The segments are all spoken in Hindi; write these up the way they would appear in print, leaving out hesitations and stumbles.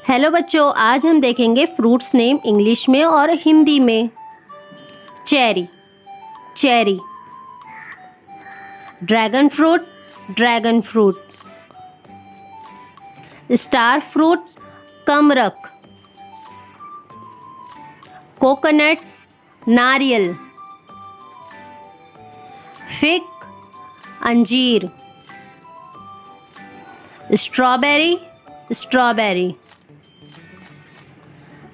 हेलो बच्चों, आज हम देखेंगे फ्रूट्स नेम इंग्लिश में और हिंदी में। Cherry, cherry. Dragon fruit, dragon fruit. Star fruit, कमरक। कोकोनट, नारियल। फिग, अंजीर। Strawberry, strawberry.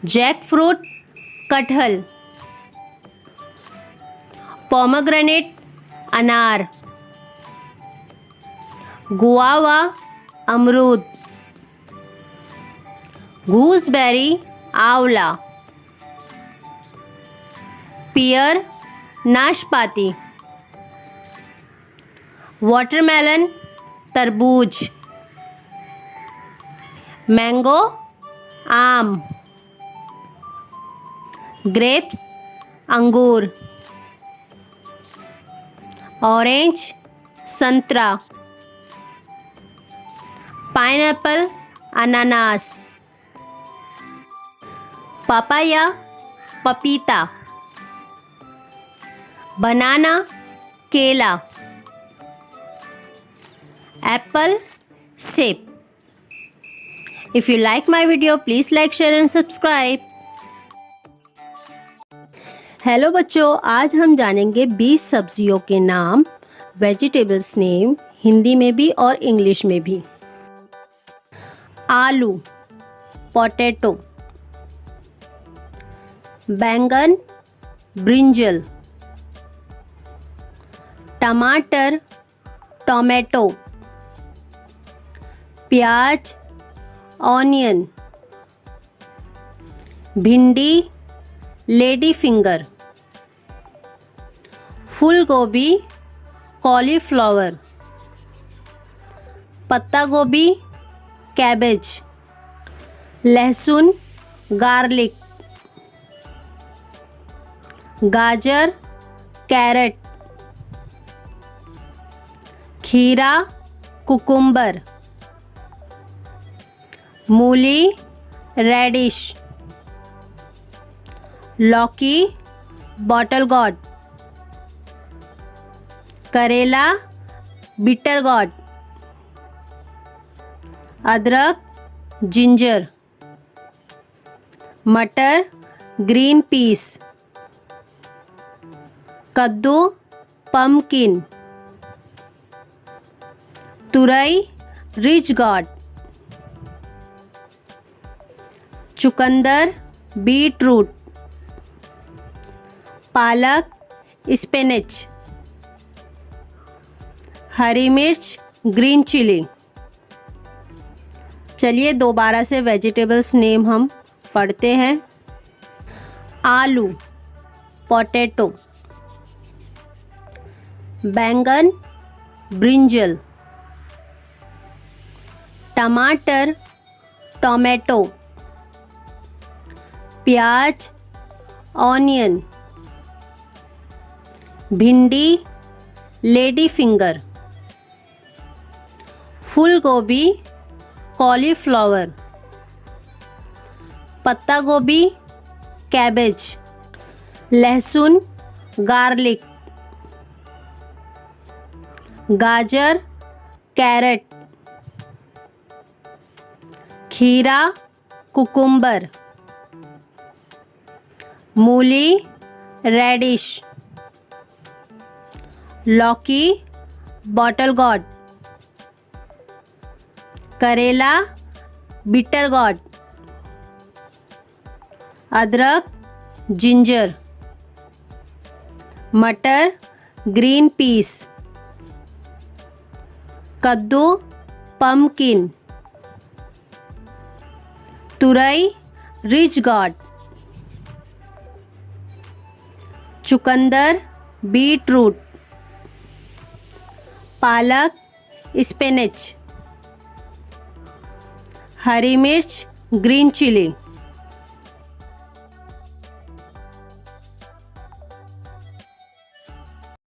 जैक फ्रूट, कटहल। पोमेग्रेनेट, अनार। गुआवा, अमरूद। गूसबेरी, आंवला। पियर, नाशपाती। वाटरमेलन, तरबूज। मैंगो, आम। ग्रेप्स, अंगूर। ऑरेंज, संतरा। पाइनएप्पल, अनानास। पपाया, पपीता। बनाना, केला। एप्पल, सेब। If you like my video, please like, share and subscribe. Hello बच्चों, आज हम जानेंगे 20 सब्जियों के नाम, वेजिटेबल्स नेम, हिंदी में भी और इंग्लिश में भी। आलू, पोटैटो। बैंगन, ब्रिंजल। टमाटर, टोमेटो। प्याज, ऑनियन। भिंडी, लेडी फिंगर। फूल गोभी, कॉलीफ्लावर। पत्ता गोभी, कैबेज। लहसुन, गार्लिक। गाजर, कैरेट। खीरा, कुकुम्बर। मूली, रेडिश। लौकी, बॉटल गॉर्ड। करेला, बिटर गॉर्ड। अदरक, जिंजर। मटर, ग्रीन पीस। कद्दू, पम्पकिन। तुरई, रिच गॉर्ड। चुकंदर, बीटरूट। पालक, स्पिनच। हरी मिर्च, ग्रीन चिली। चलिए दोबारा से वेजिटेबल्स नेम हम पढ़ते हैं। आलू, पोटैटो। बैंगन, ब्रिंजल। टमाटर, टोमेटो। प्याज, ऑनियन। भिंडी, लेडी फिंगर। फूल गोभी, कॉलीफ्लावर। पत्ता गोभी, कैबेज। लहसुन, गार्लिक। गाजर, कैरेट। खीरा, कुकुम्बर। मूली, रेडिश। लौकी, बॉटल गॉर्ड। करेला, बिटर गॉर्ड। अदरक, जिंजर। मटर, ग्रीन पीस। कद्दू, पम्पकिन। तुरई, रिच गॉर्ड। चुकंदर, बीटरूट। पालक, स्पिनच। हरी मिर्च, ग्रीन चिली।